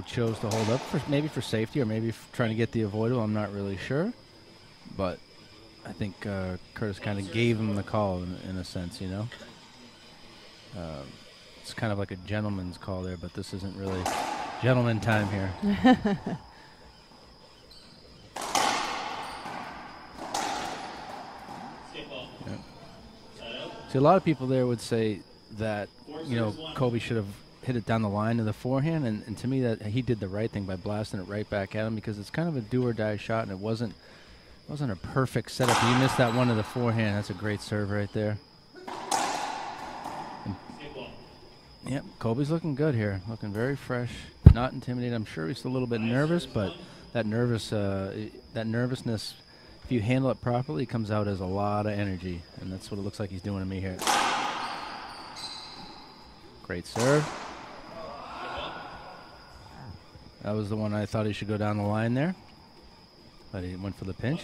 chose to hold up maybe for safety or maybe trying to get the avoidable. I'm not really sure, but I think Curtis kind of gave him the call in a sense, you know. It's kind of like a gentleman's call there, but this isn't really gentleman time here. Yeah. See, a lot of people there would say that, you know, Coby should have hit it down the line of the forehand, and to me that he did the right thing by blasting it right back at him, because it's kind of a do-or-die shot, and it wasn't a perfect setup. You missed that one to the forehand. That's a great serve right there. Yep, Coby's looking good here, looking very fresh, not intimidated. I'm sure he's a little bit nervous, but that nervousness, if you handle it properly, comes out as a lot of energy, and that's what it looks like he's doing to me here. Great serve. That was the one I thought he should go down the line there, but he went for the pinch.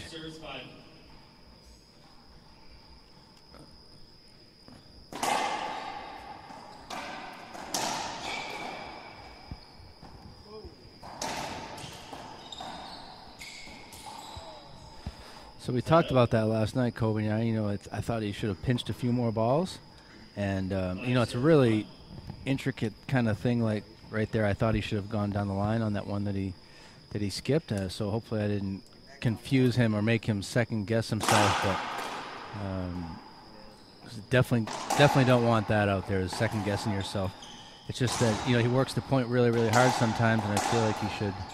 So we talked about that last night, Coby and I. You know, I thought he should have pinched a few more balls. And, you know, it's a really intricate kind of thing, like right there. I thought he should have gone down the line on that one that he skipped. So hopefully I didn't confuse him or make him second-guess himself. But definitely don't want that out there, is second-guessing yourself. It's just that, you know, he works the point really, really hard sometimes, and I feel like he should –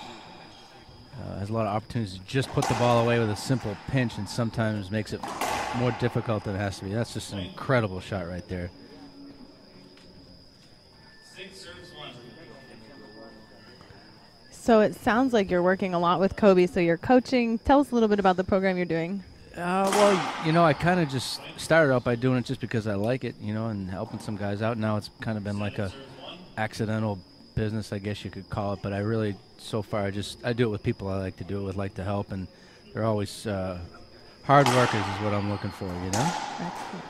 has a lot of opportunities to just put the ball away with a simple pinch, and sometimes makes it more difficult than it has to be. That's just an incredible shot right there. So it sounds like you're working a lot with Coby. So you're coaching. Tell us a little bit about the program you're doing. Well, you know, I kind of just started out by doing it just because I like it, you know, and helping some guys out. Now it's kind of been like a accidental business, I guess you could call it, but I really, so far, I do it with people I like to do it with, like to help, and they're always hard workers is what I'm looking for, you know? Excellent.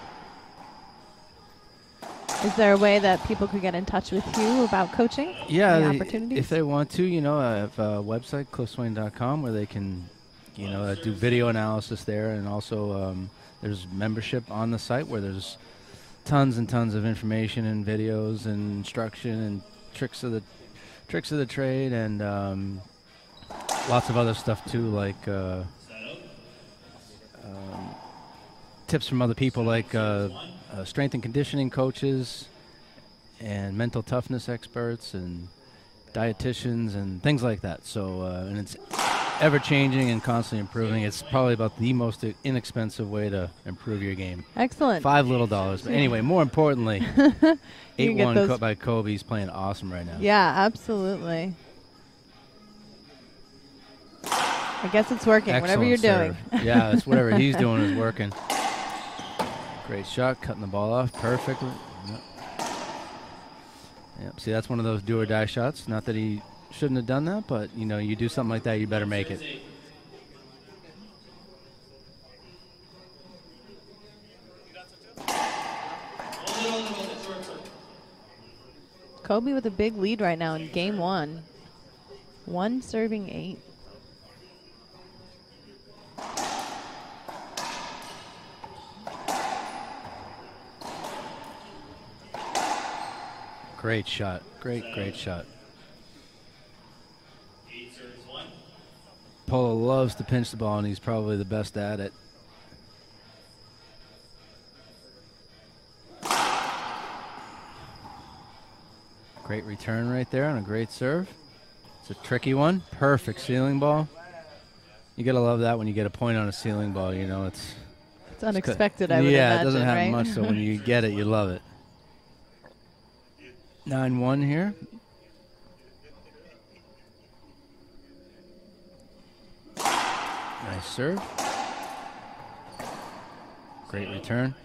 Is there a way that people could get in touch with you about coaching? Yeah, opportunities? If they want to, you know, I have a website, cliffswain.com, where they can, you know, do video analysis there, and also there's membership on the site where there's tons and tons of information and videos and instruction and tricks of the trade, and lots of other stuff too, like tips from other people, like strength and conditioning coaches and mental toughness experts and dietitians and things like that. So and it's ever changing and constantly improving. It's probably about the most inexpensive way to improve your game. Excellent. $5 little. But anyway, more importantly, 8-1 by Coby. He's playing awesome right now. Yeah, absolutely. I guess it's working. Excellent whatever you're serve. doing. Yeah, it's whatever he's doing is working. Great shot, cutting the ball off perfectly. Yep. See, that's one of those do-or-die shots. Not that he shouldn't have done that, but, you know, you do something like that, you better make it. Coby with a big lead right now in game one. 1-8. Great shot. Great shot. Polo loves to pinch the ball, and he's probably the best at it. Great return right there on a great serve. It's a tricky one. Perfect ceiling ball. You got to love that when you get a point on a ceiling ball, you know. It's unexpected, I would imagine. Yeah, it doesn't happen right? much, so when you get it, you love it. 9-1 here. Nice serve. Great return.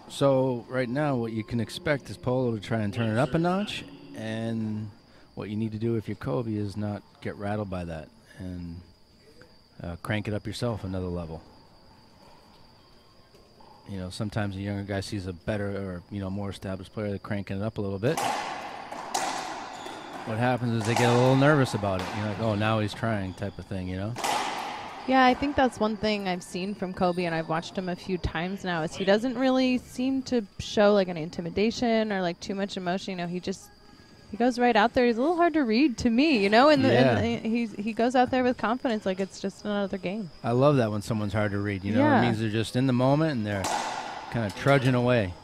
So right now what you can expect is Polo to try and turn it up a notch, and what you need to do if you're Coby is not get rattled by that and crank it up yourself another level. You know, sometimes a younger guy sees a better or, you know, more established player cranking it up a little bit. what happens is they get a little nervous about it. You're like, oh, now he's trying type of thing, you know? Yeah, I think that's one thing I've seen from Coby, and I've watched him a few times now, is he doesn't really seem to show like any intimidation or like too much emotion. You know, he goes right out there. He's a little hard to read to me, you know, and he goes out there with confidence like it's just another game. I love that when someone's hard to read. You know, it means they're just in the moment and they're kind of trudging away.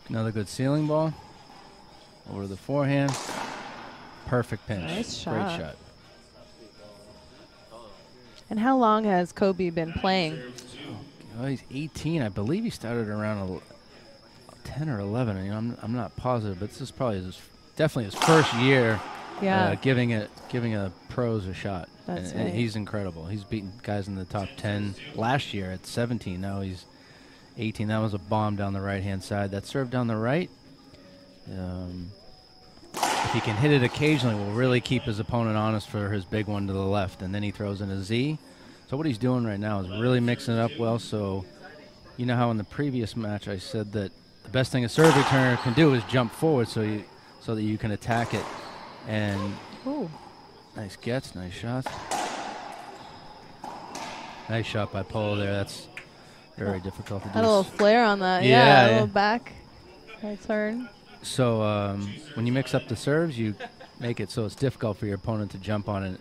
Another good ceiling ball. Over to the forehand. Perfect pinch. Nice shot. Great shot. And how long has Coby been playing? Oh, he's 18. I believe he started around 10 or 11. You know, I'm not positive, but this is probably definitely his first year giving a pros a shot. And he's incredible. He's beaten guys in the top 10 last year at 17. Now he's 18. That was a bomb down the right-hand side. That serve down the right, if he can hit it occasionally, will really keep his opponent honest for his big one to the left, and then he throws in a Z. So what he's doing right now is really mixing it up well. So you know how in the previous match I said that the best thing a serve returner can do is jump forward so that you can attack it. And nice gets, nice shots. Nice shot by Polo there. That's very difficult to do. Had a little flare on that. Yeah, a little back turn. So when you mix up the serves, you make it so it's difficult for your opponent to jump on it.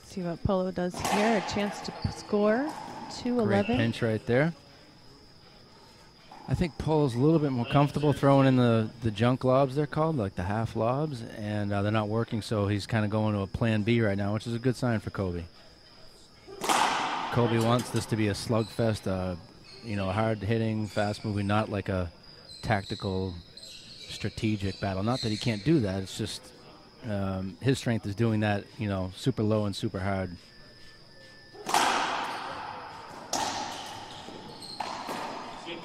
See what Polo does here. A chance to score 2-11. Great pinch right there. I think Polo's a little bit more comfortable throwing in the junk lobs, they're called, like the half lobs, and they're not working, so he's kind of going to a plan B right now, which is a good sign for Coby. Coby wants this to be a slugfest, you know, hard-hitting, fast-moving, not like a tactical, strategic battle. Not that he can't do that. It's just his strength is doing that, you know, super low and super hard.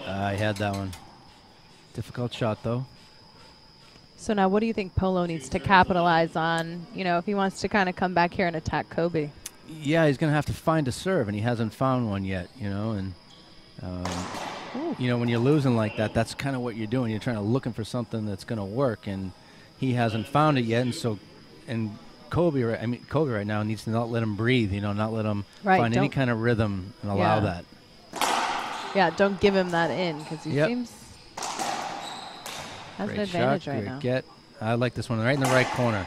I had that one. Difficult shot, though. So now what do you think Polo needs to capitalize on, you know, if he wants to kind of come back here and attack Coby? Yeah, he's going to have to find a serve, and he hasn't found one yet, you know. And, you know, when you're losing like that, that's kind of what you're doing. You're trying to looking for something that's going to work, and he hasn't found it yet. And so, Coby right now needs to not let him breathe, you know, not let him find any kind of rhythm and allow that. Yeah, don't give him that in because he seems has an advantage right now. Get. I like this one right in the right corner.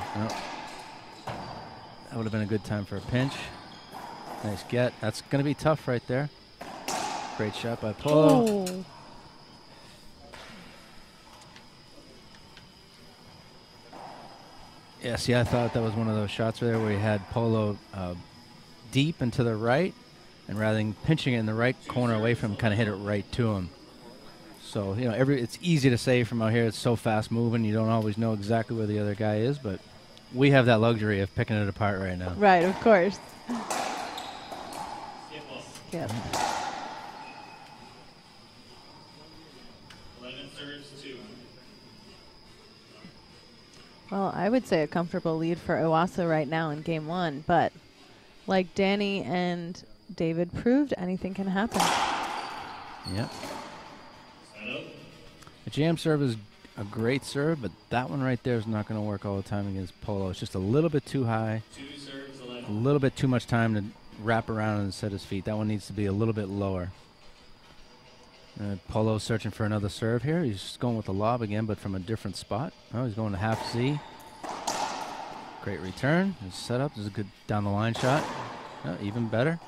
That would have been a good time for a pinch. Nice get. That's going to be tough right there. Great shot by Polo. Oh. Yeah, see, I thought that was one of those shots there where he had Polo deep and to the right, and rather than pinching it in the right corner away from him, kind of hit it right to him. So, you know, it's easy to say from out here. It's so fast moving. You don't always know exactly where the other guy is, but we have that luxury of picking it apart right now. Right, of course. Yep. 11 serves 2. Well, I would say a comfortable lead for Iwassa right now in game 1, but like Danny and David proved, anything can happen. Yep. A jam serve is a great serve, but that one right there is not going to work all the time against Polo. It's just a little bit too high, a little bit too much time to wrap around and set his feet. That one needs to be a little bit lower. Polo's searching for another serve here. He's just going with the lob again, but from a different spot. Oh, he's going to half Z. Great return. His setup. This is a good down-the-line shot. Oh, even better.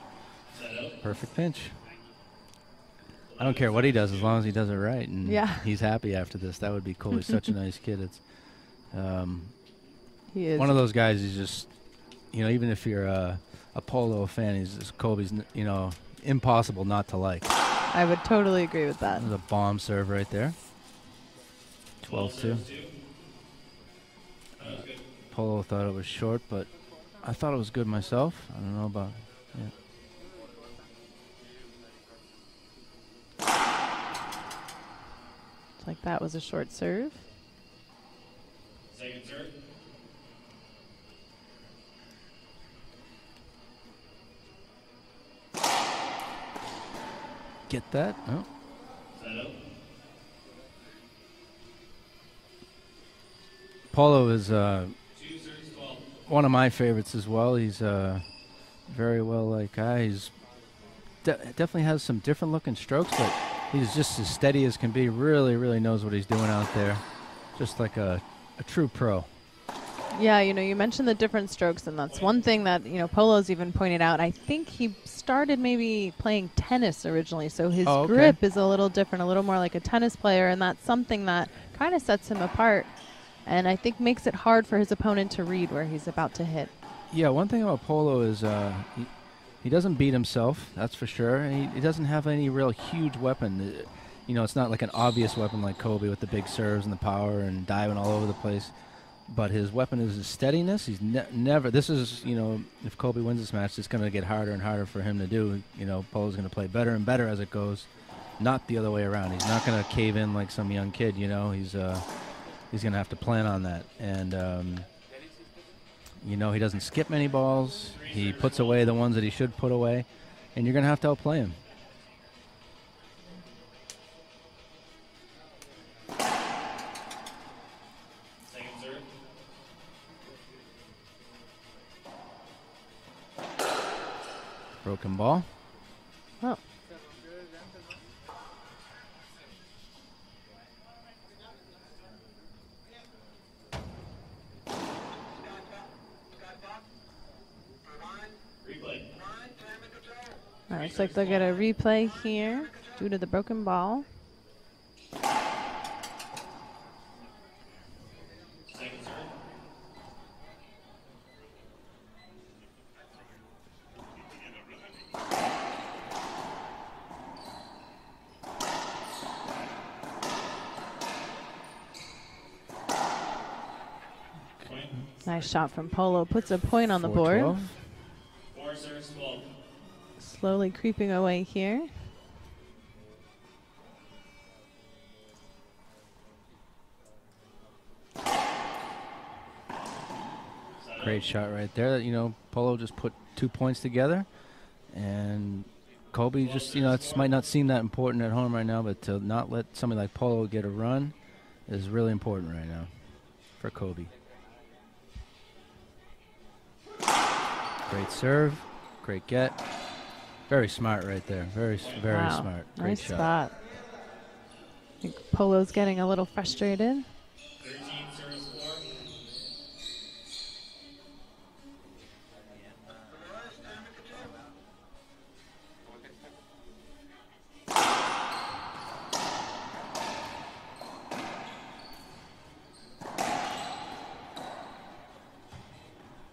Perfect pinch. I don't care what he does as long as he does it right, and he's happy after this. That would be cool. He's such a nice kid. It's he is one of those guys. He's just, you know, even if you're a Polo fan, he's just Coby's, you know, impossible not to like. I would totally agree with that. There's a bomb serve right there. 12-2. Polo thought it was short, but I thought it was good myself. I don't know about Like that was a short serve. Second serve. get that. Oh. Polo is one of my favorites as well. He's very well-liked guy. He's definitely has some different looking strokes, but he's just as steady as can be. Really, really knows what he's doing out there. Just like a true pro. Yeah, you know, you mentioned the different strokes, and that's one thing that, you know, Polo's even pointed out. I think he started maybe playing tennis originally, so his grip is a little different, a little more like a tennis player, and that's something that kind of sets him apart, and I think makes it hard for his opponent to read where he's about to hit. Yeah, one thing about Polo is he doesn't beat himself, that's for sure, and he doesn't have any real huge weapon. You know, it's not like an obvious weapon like Coby with the big serves and the power and diving all over the place. But his weapon is his steadiness. He's never. This is, you know, if Coby wins this match, it's going to get harder and harder for him to do. You know, Polo's going to play better and better as it goes, not the other way around. He's not going to cave in like some young kid. You know, he's going to have to plan on that. And you know, he doesn't skip many balls. He puts away the ones that he should put away, and you're going to have to outplay him. Broken ball. Oh. Looks like they'll get a replay here due to the broken ball. Nice shot from Polo. Puts a point on the board. Slowly creeping away here. Great shot right there. You know, Polo just put 2 points together. And Coby just, you know, it might not seem that important at home right now, but to not let somebody like Polo get a run is really important right now for Coby. Great serve, great get. Very smart right there. Very smart. Great nice shot. Spot. I think Polo's getting a little frustrated.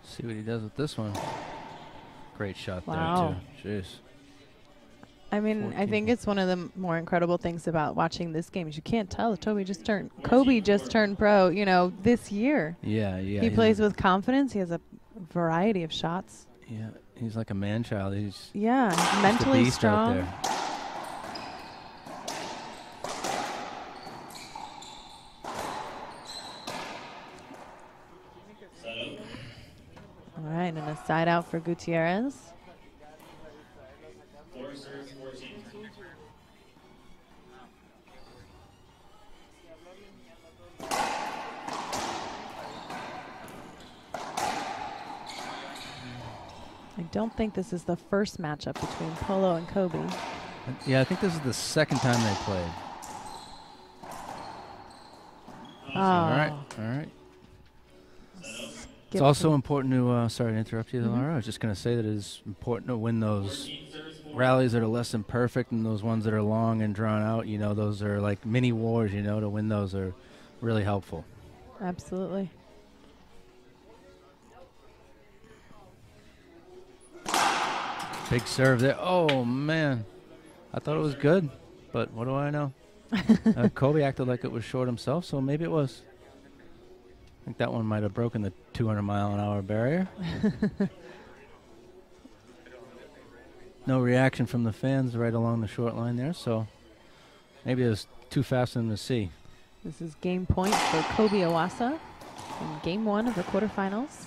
See what he does with this one. Great shot there, too. Jeez. I mean, I think it's one of the more incredible things about watching this game is you can't tell. Coby just turned pro, you know, this year. Yeah. He plays with confidence. He has a variety of shots. Yeah, he's like a man-child. He's mentally strong. Out there. All right, and a side out for Gutierrez. I don't think this is the first matchup between Polo and Coby. Yeah, I think this is the second time they played. Oh. All right. It's also important to, sorry to interrupt you, Laura. I was just going to say that it is important to win those rallies that are less than perfect and those ones that are long and drawn out. You know, those are like mini wars, you know, to win those are really helpful. Absolutely. Big serve there. Oh, man. I thought it was good, but what do I know? Coby acted like it was short himself, so maybe it was. I think that one might have broken the 200-mile-an-hour barrier. No reaction from the fans right along the short line there, so maybe it was too fast for them to see. This is game point for Coby Iwassa in game 1 of the quarterfinals.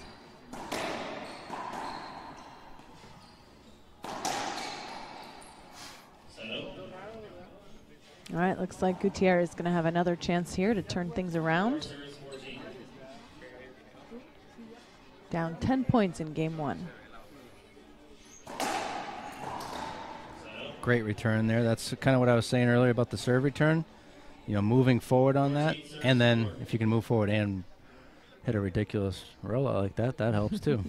All right, looks like Gutierrez is going to have another chance here to turn things around. Down 10 points in game 1. Great return there. That's kind of what I was saying earlier about the serve return. You know, moving forward on that. And then if you can move forward and hit a ridiculous rollout like that, that helps too.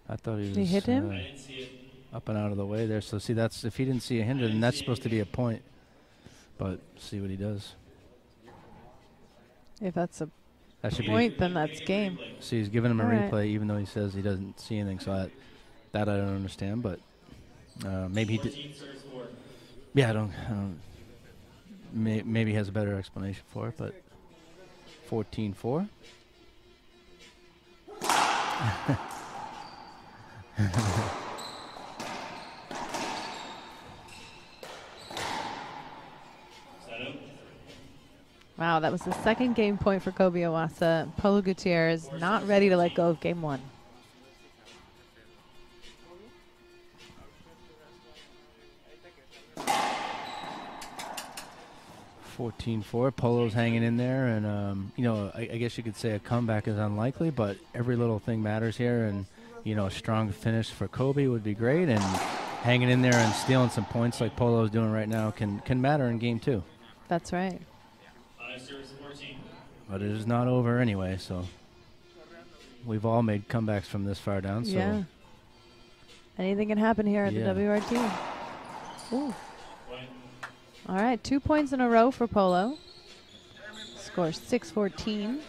I thought he was hit him? Up and out of the way there. So see, that's if he didn't see a hinder, then that's supposed to be a point. But see what he does. If that's a that should point, then that's game. See, he's giving him a All right. replay, even though he says he doesn't see anything. So that I don't understand. But maybe he did. Yeah, I don't. Maybe he has a better explanation for it. But 14-4. Wow, that was the second game point for Coby Iwassa. Polo Gutierrez not ready to let go of game 1. Polo's hanging in there, and you know, I guess you could say a comeback is unlikely, but every little thing matters here, and you know, a strong finish for Coby would be great, and hanging in there and stealing some points like Polo's doing right now can matter in game 2. That's right. But it is not over anyway, so we've all made comebacks from this far down. So yeah. Anything can happen here at the WRT. Ooh. All right, 2 points in a row for Polo. Score 6-14.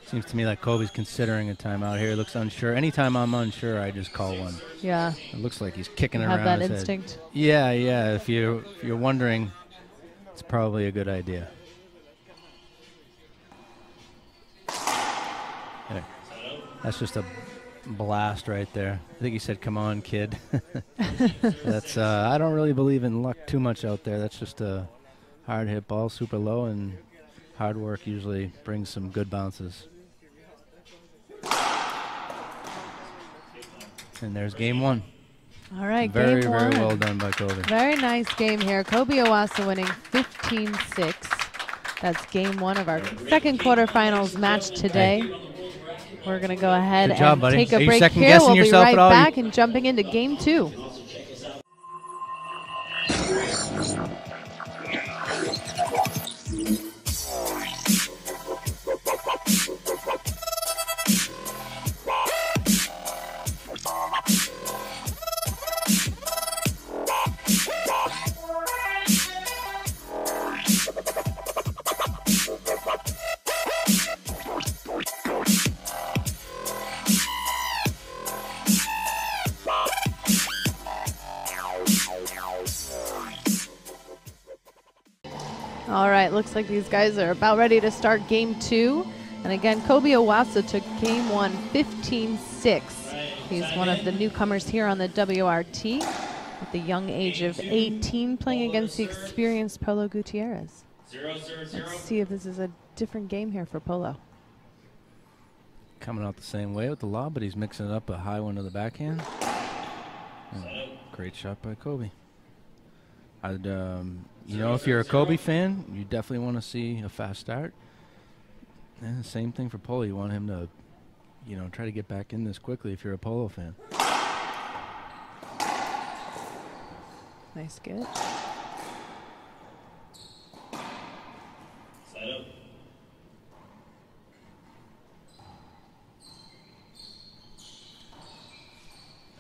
Seems to me like Coby's considering a timeout here. He looks unsure. Anytime I'm unsure, I just call one. Yeah. It looks like he's kicking You around have that his instinct. head. Yeah, yeah. If you're wondering, it's probably a good idea. There. That's just a blast right there. I think he said, "Come on, kid." That's. I don't really believe in luck too much out there. That's just a hard hit ball, super low, and hard work usually brings some good bounces. And there's game 1. All right, very, game 1. very well done by Coby. Very nice game here. Coby Iwassa winning 15-6. That's game 1 of our second quarterfinals match today. We're going to go ahead Good job, and buddy. take a Are you break second here. guessing We'll be yourself right at all? back and jumping into game 2. All right, looks like these guys are about ready to start game 2. And again, Coby Iwassa took game 1 15-6. He's one of the newcomers here on the WRT at the young age of 18, playing against the experienced Polo Gutierrez. Let's see if this is a different game here for Polo. Coming out the same way with the lob, but he's mixing it up a high one to the backhand. And great shot by Coby. You know, if you're a Coby fan, you definitely want to see a fast start. And the same thing for Polo. You want him to, you know, try to get back in this quickly if you're a Polo fan. Nice get.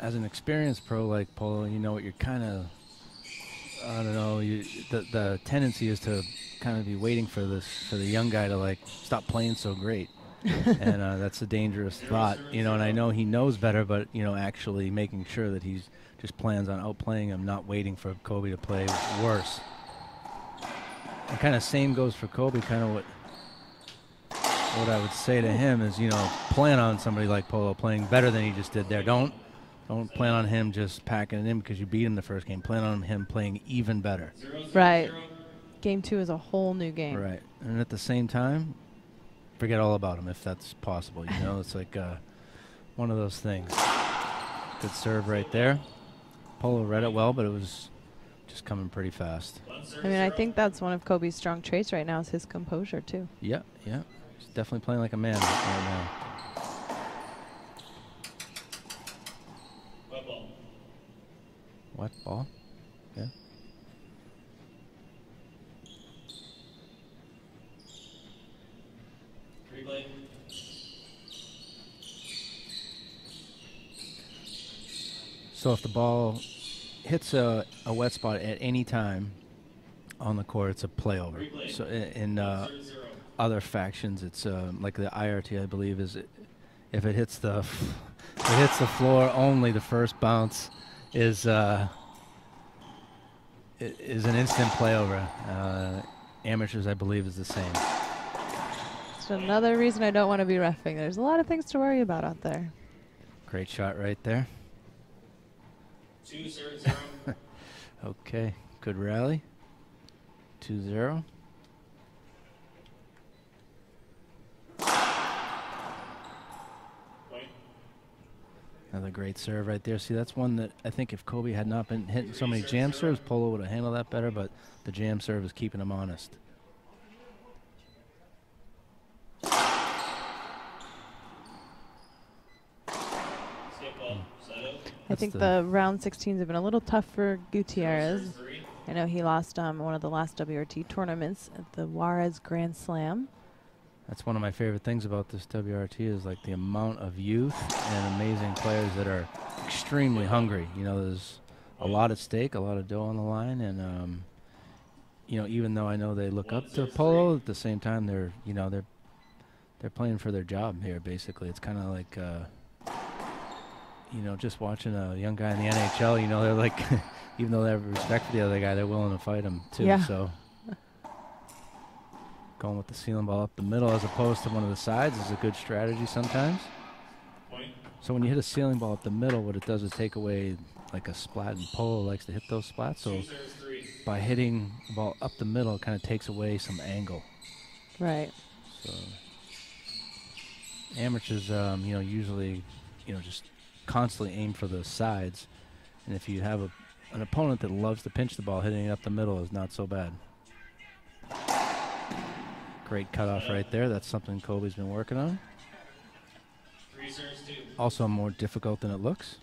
As an experienced pro like Polo, you know what you're kind of, I don't know, the tendency is to kind of be waiting for the young guy to like stop playing so great. And that's a dangerous thought, you know, and I know he knows better, but, you know, actually making sure that he's just plans on outplaying him, not waiting for Coby to play worse. And kind of same goes for Coby, kind of what I would say to him is, you know, plan on somebody like Polo playing better than he just did there. Don't plan on him just packing it in because you beat him the first game. Plan on him playing even better. Right. Game 2 is a whole new game. Right. And at the same time, forget all about him if that's possible. You know, it's like one of those things. Good serve right there. Polo read it well, but it was just coming pretty fast. I mean, I think that's one of Coby's strong traits right now is his composure, too. Yeah, yeah. He's definitely playing like a man right now. What ball? Yeah. Replay. So if the ball hits a wet spot at any time on the court, it's a play over. So in other factions, it's like the IRT, I believe, is if it hits the floor, only the first bounce is an instant play over. Amateurs, I believe, is the same. It's another reason I don't want to be reffing. There's a lot of things to worry about out there. Great shot right there. 2-0. Okay, good rally. 2-0. Another great serve right there. See, that's one that I think if Coby had not been hitting so many jam serves, Polo would have handled that better, but the jam serve is keeping him honest. I think the round 16s have been a little tough for Gutierrez. I know he lost one of the last WRT tournaments at the Juarez Grand Slam. That's one of my favorite things about this WRT is like the amount of youth and amazing players that are extremely hungry. You know, there's a lot at stake, a lot of dough on the line, and you know, even though I know they look up to Polo, at the same time they're playing for their job here. Basically, it's kind of like you know, just watching a young guy in the NHL. You know, they're like, even though they have respect for the other guy, they're willing to fight him too. Yeah. So. Going with the ceiling ball up the middle as opposed to one of the sides is a good strategy sometimes. So when you hit a ceiling ball up the middle, what it does is take away like a splat, and Polo likes to hit those splats. So by hitting the ball up the middle, it kind of takes away some angle. Right. So amateurs, you know, usually, you know, just constantly aim for the sides. And if you have an opponent that loves to pinch the ball, hitting it up the middle is not so bad. Great cutoff right there. That's something Coby's been working on. Also more difficult than it looks.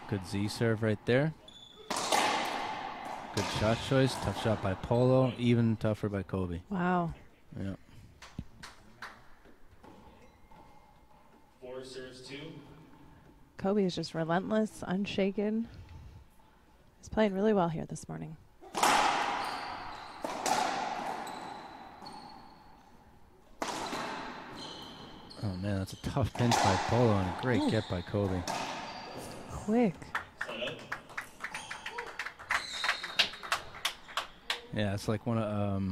Good Z serve right there. Good shot choice. Tough shot by Polo. Even tougher by Coby. Wow. Yeah. 4 serves 2. Coby is just relentless, unshaken. He's playing really well here this morning. Oh, man, that's a tough pinch by Polo and a great get by Coby. Quick. Yeah, it's like one of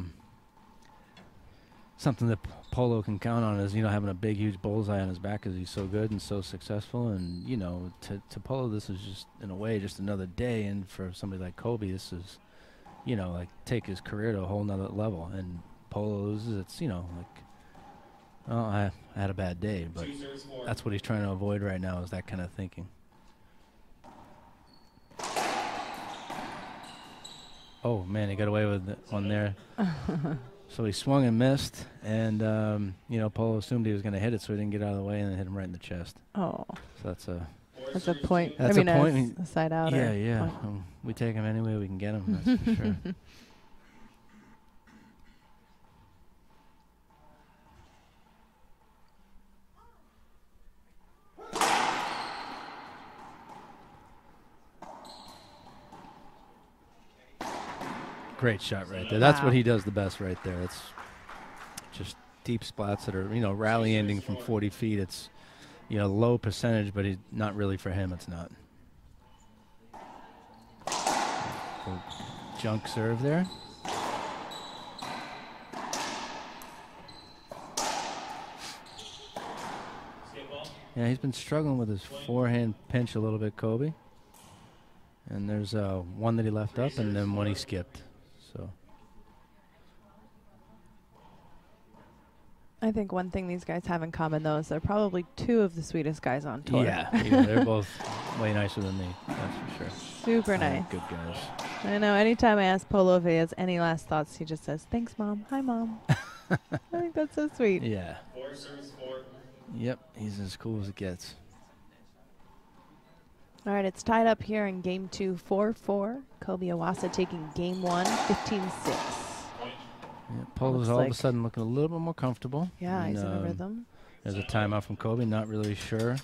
something that Polo can count on is, you know, having a big, huge bullseye on his back because he's so good and so successful. And, you know, to Polo, this is just, in a way, just another day. And for somebody like Coby, this is, you know, like take his career to a whole nother level. And Polo loses, it's, you know, like, well, I had a bad day. But that's what he's trying to avoid right now is that kind of thinking. Oh, man, he got away with one there. So he swung and missed, and, you know, Polo assumed he was going to hit it, so he didn't get out of the way, and it hit him right in the chest. Oh. So that's a point. That's I mean, a point. a side out. Yeah, yeah. We take him any way we can get him, that's for sure. Great shot right there. That's what he does the best right there. It's just deep splats that are, you know, rally ending from 40 feet. It's, you know, low percentage, but he's not really for him. It's not. Junk serve there. Yeah, he's been struggling with his forehand pinch a little bit, Coby. And there's one that he left up and then one he skipped. So I think one thing these guys have in common, though, is they're probably two of the sweetest guys on tour. yeah, they're both way nicer than me, that's for sure. Super nice. Good guys. I know. Anytime I ask Polo if he has any last thoughts, he just says, "Thanks, Mom. Hi, Mom." I think that's so sweet. Yeah. Yep, he's as cool as it gets. All right, it's tied up here in game 2, 4-4. Coby Iwassa taking game 1, 15-6. Yeah, Polo's all of a sudden looking a little bit more comfortable. Yeah, he's in a rhythm. There's a timeout from Coby, not really sure.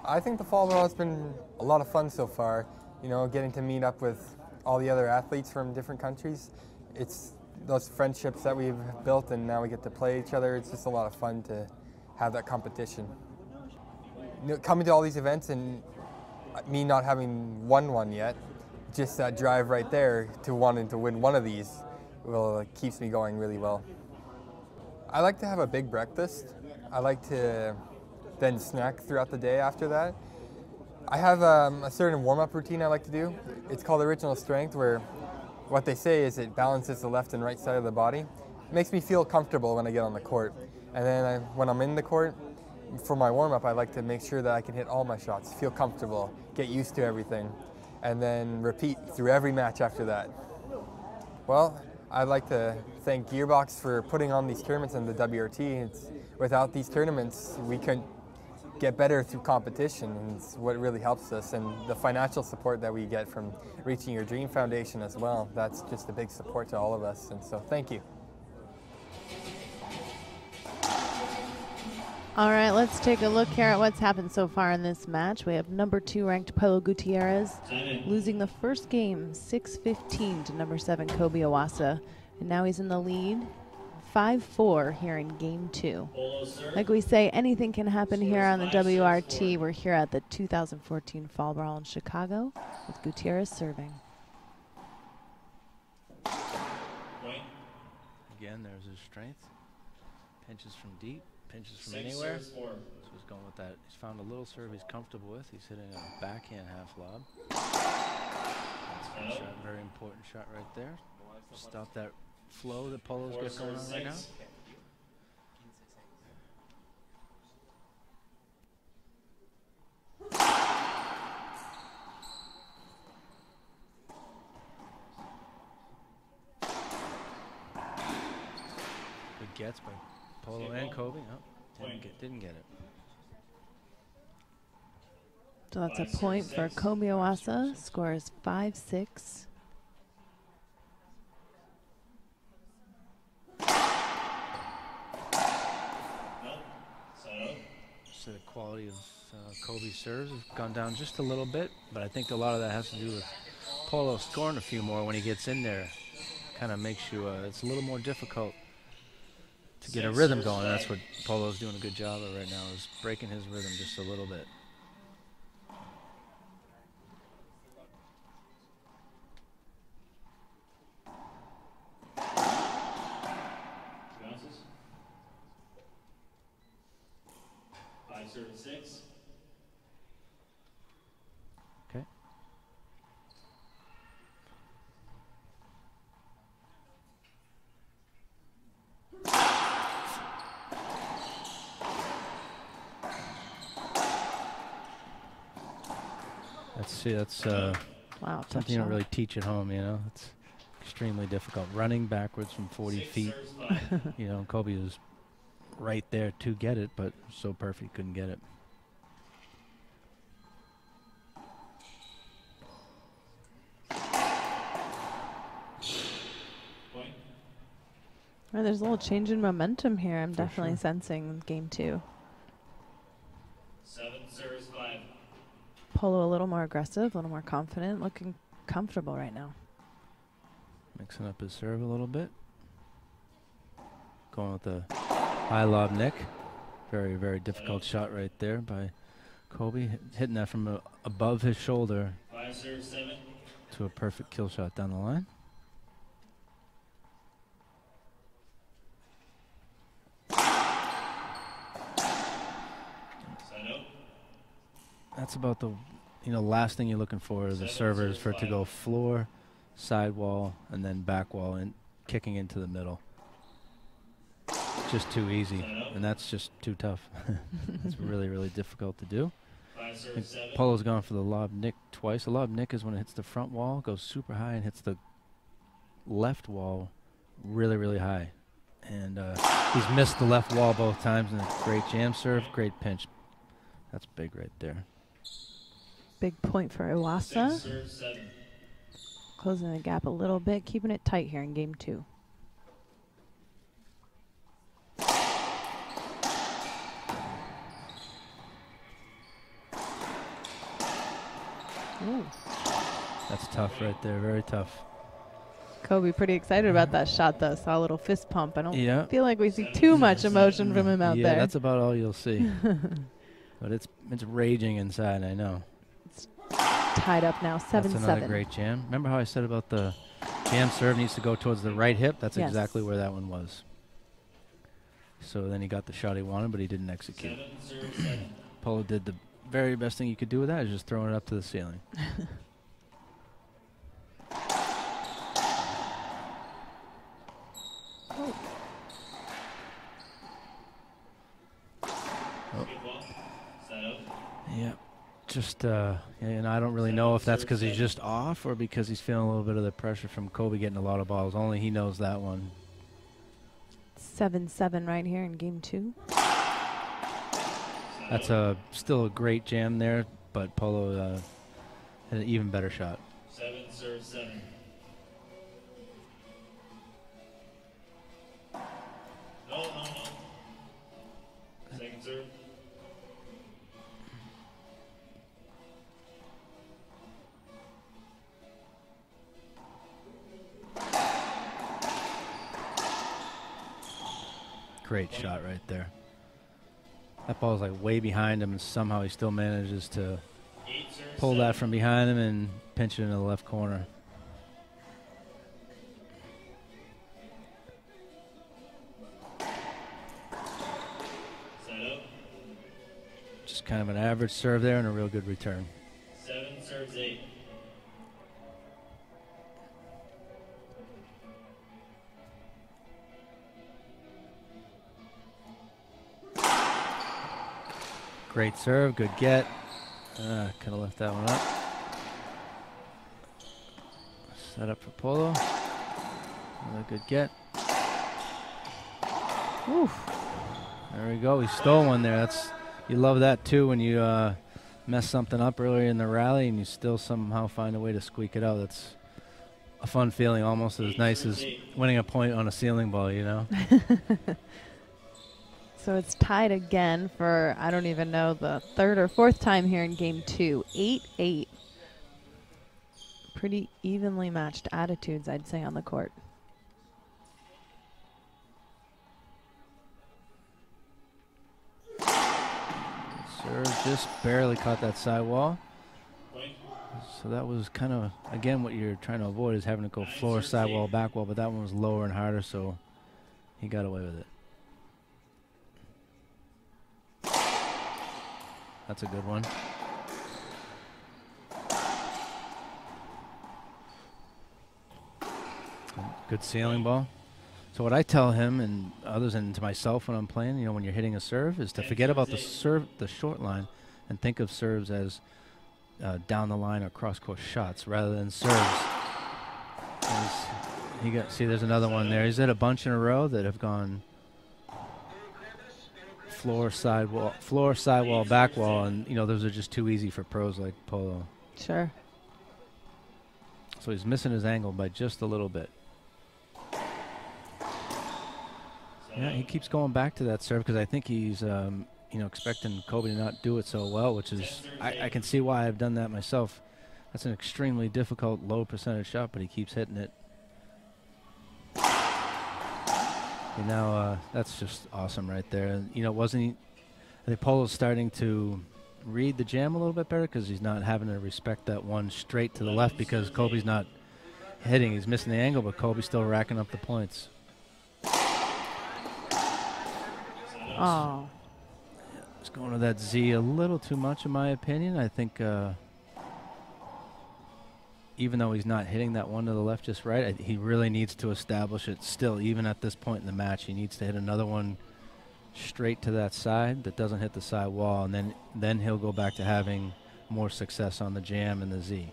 I think the Fall Brawl has been a lot of fun so far. You know, getting to meet up with all the other athletes from different countries. It's those friendships that we've built, and now we get to play each other. It's just a lot of fun to have that competition. You know, coming to all these events and me not having won one yet, just that drive right there to wanting to win one of these keeps me going really well. I like to have a big breakfast. I like to then snack throughout the day after that. I have a certain warm-up routine I like to do. It's called Original Strength, where what they say is it balances the left and right side of the body. It makes me feel comfortable when I get on the court. And then when I'm in the court, for my warm-up, I like to make sure that I can hit all my shots, feel comfortable, get used to everything, and then repeat through every match after that. Well, I'd like to thank Gearbox for putting on these tournaments in the WRT. Without these tournaments, we couldn't get better through competition, and it's what really helps us. And the financial support that we get from Reaching Your Dream Foundation as well, that's just a big support to all of us. And so thank you. All right, let's take a look here at what's happened so far in this match. We have number 2 ranked Polo Gutierrez losing the first game 6-15 to number 7 Coby Iwassa. And now he's in the lead 5-4 here in game 2. Like we say, anything can happen here on the WRT. We're here at the 2014 Fall Brawl in Chicago with Gutierrez serving. Again, there's his strength. Pinches from deep. Pinches from anywhere. So he's going with that. He's found a little serve he's comfortable with. He's hitting a backhand half lob. That's a good shot. Very important shot right there. Stop that flow that Polo's got going on right now. Good gets by Polo and Coby. Oh, didn't get it. So that's a point for Coby Iwassa. Score is 5-6. So the quality of Coby's serves has gone down just a little bit, but I think a lot of that has to do with Polo scoring a few more when he gets in there. Kind of makes you, it's a little more difficult to get a rhythm going. And that's what Polo's doing a good job of right now, is breaking his rhythm just a little bit. Okay. That's wow, something you don't really teach at home, you know. It's extremely difficult. Running backwards from 40 feet, you know, Coby was right there to get it, but so perfect, couldn't get it. Well, there's a little change in momentum here. I'm definitely sensing in game 2. 7 serves 5. Polo a little more aggressive, a little more confident, looking comfortable right now. Mixing up his serve a little bit. Going with the high lob nick. Very, very difficult shot right there by Coby. Hitting that from above his shoulder 5 serves 7. to a perfect kill shot down the line. that's about the last thing you're looking for as a server is for it to go floor, sidewall, and then back wall and kicking into the middle. Just too easy, and that's just too tough. It's really, really difficult to do. Polo's gone for the lob nick twice. The lob nick is when it hits the front wall, goes super high, and hits the left wall really, really high. And he's missed the left wall both times, and a great jam serve, great pinch. That's big right there. Big point for Iwassa. Closing the gap a little bit, keeping it tight here in game 2. Ooh. That's tough right there, very tough. Coby pretty excited about that shot, though. Saw a little fist pump. I don't feel like we see Seven, too much seven. emotion from him out Yeah, there. that's about all you'll see. But it's raging inside, I know. Tied up now, 7-7. That's another great jam. Remember how I said about the jam serve needs to go towards the right hip? That's Yes. exactly where that one was. So then he got the shot he wanted, but he didn't execute. Polo did the very best thing you could do with that, is just throwing it up to the ceiling. Yeah, just and I don't really know if that's because he's just off or because he's feeling a little bit of the pressure from Coby getting a lot of balls. Only he knows that one. 7-7 right here in game 2. That's still a great jam there, but Polo had an even better shot. 7-7. No. Second serve. Great shot right there. That ball is like way behind him, and somehow he still manages to pull that from behind him and pinch it into the left corner. Just kind of an average serve there and a real good return. 7 serves 8. Great serve, good get. Could have left that one up. Set up for Polo. Another good get. Oof. There we go. He stole one there. You love that too when you mess something up earlier in the rally and you still somehow find a way to squeak it out. That's a fun feeling, almost as nice as winning a point on a ceiling ball, you know? So it's tied again for, I don't even know, the 3rd or 4th time here in game 2. 8-8. Pretty evenly matched attitudes, I'd say, on the court. Serve just barely caught that sidewall. So that was kind of, again, what you're trying to avoid is having to go floor, sidewall, back wall, but that one was lower and harder, so he got away with it. That's a good one. Good ceiling ball. So what I tell him and others and to myself when I'm playing, when you're hitting a serve, is to forget about the short line, and think of serves as down the line or cross-court shots rather than serves. See, there's another one there. He's hit a bunch in a row that have gone floor, sidewall, back wall, and those are just too easy for pros like Polo. Sure. So he's missing his angle by just a little bit. Yeah, he keeps going back to that serve because I think he's, expecting Coby to not do it so well, which is, I can see why I've done that myself. That's an extremely difficult, low percentage shot, but he keeps hitting it. And now that's just awesome right there. I think Polo's starting to read the jam a little bit better because he's not having to respect that one straight to the left because Coby's not hitting. He's missing the angle, but Coby's still racking up the points. Oh. He's going to that Z a little too much, in my opinion. I think even though he's not hitting that one to the left just right, he really needs to establish it still, even at this point in the match. He needs to hit another one straight to that side that doesn't hit the side wall, and then he'll go back to having more success on the jam and the Z.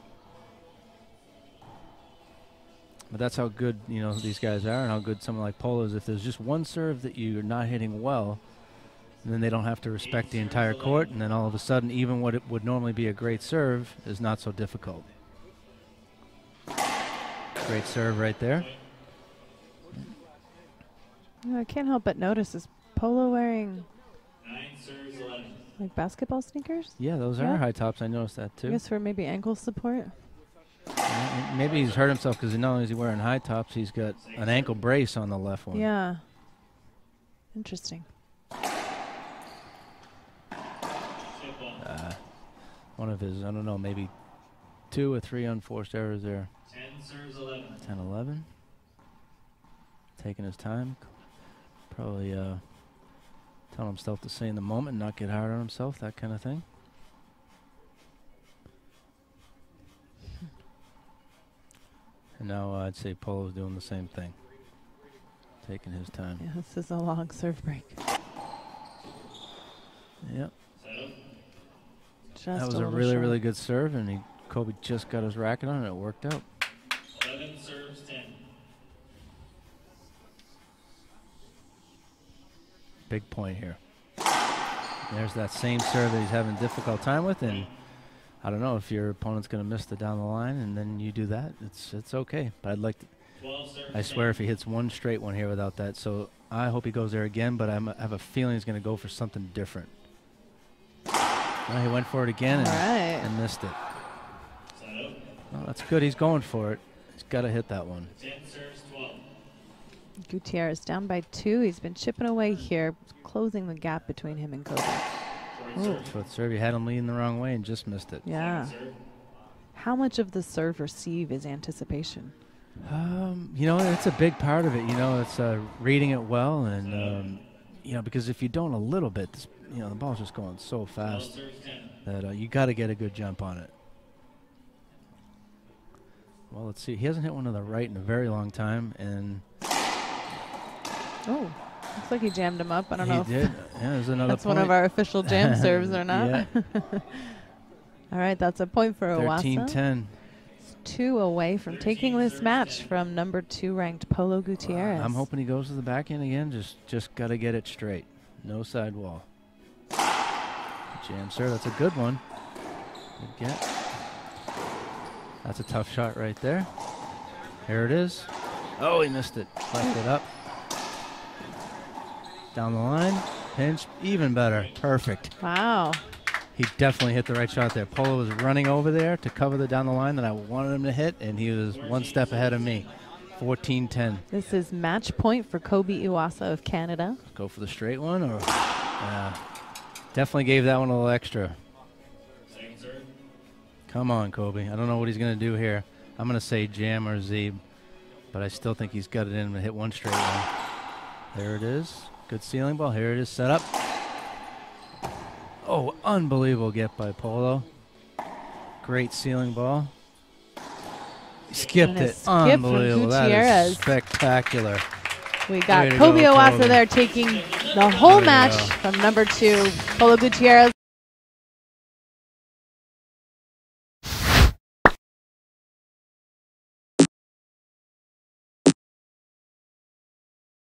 But that's how good, you know, these guys are and how good someone like Polo is. If there's just one serve that you're not hitting well, then they don't have to respect the entire court, and then all of a sudden, even what it would normally be a great serve is not so difficult. Great serve right there. I can't help but notice, is Polo wearing 9 serves 11. like basketball sneakers? Yeah, those are high tops. I noticed that I too. guess for maybe ankle support. Maybe he's hurt himself because not only is he wearing high tops, he's got an ankle brace on the left one. Yeah. Interesting. One of his, I don't know, maybe 2 or 3 unforced errors there. 10 serves 11. 10-11. Taking his time. Probably telling himself to stay in the moment, not get hard on himself, that kind of thing. And now I'd say Polo's doing the same thing. Taking his time. Yeah, this is a long serve break. Yep. Just That was a little really, short. really good serve, and Coby just got his racket on, and it worked out. 11 serves 10. Big point here. There's that same serve that he's having a difficult time with, and I don't know if your opponent's going to miss the down the line, and then you do that. It's okay, but I'd like to. 12 serves I swear, if he hits one straight one here without that, so I hope he goes there again. But I have a feeling he's going to go for something different. Well, he went for it again and missed it. Well, that's good. He's going for it. He's got to hit that one. 10 serves 12. Gutierrez down by 2. He's been chipping away here, closing the gap between him and Coby. Short serve. He had him leading the wrong way and just missed it. Yeah. How much of the serve receive is anticipation? You know, it's a big part of it. You know, it's reading it well, and you know, because if you don't a little bit, you know, the ball's just going so fast that you got to get a good jump on it. Well, let's see. He hasn't hit one to the right in a very long time, and oh, looks like he jammed him up. I don't know if yeah, there's another that's point. one of our official jam serves or not. Yeah. All right, that's a point for Iwassa. 13-10. 2 away from taking this match from number 2 ranked Polo Gutierrez. I'm hoping he goes to the backhand again. Just got to get it straight. No sidewall. Jam serve. That's a good one. Good get. That's a tough shot right there. Here it is. Oh, he missed it. Left it up. Down the line. Pinch. Even better. Perfect. Wow. He definitely hit the right shot there. Polo was running over there to cover the down the line that I wanted him to hit, and he was one step ahead of me. 14-10. This is match point for Coby Iwassa of Canada. Go for the straight one, or definitely gave that one a little extra. Second serve. Come on, Coby. I don't know what he's going to do here. I'm going to say jam or Z, but I still think he's got it in him to hit one straight one. There it is. Good ceiling ball. Here it is set up. Oh, unbelievable get by Polo. Great ceiling ball. He skipped it. Unbelievable. That is spectacular. We got Way to Coby go, Iwassa Coby. there taking the whole Way to match go. from number 2, Polo Gutierrez.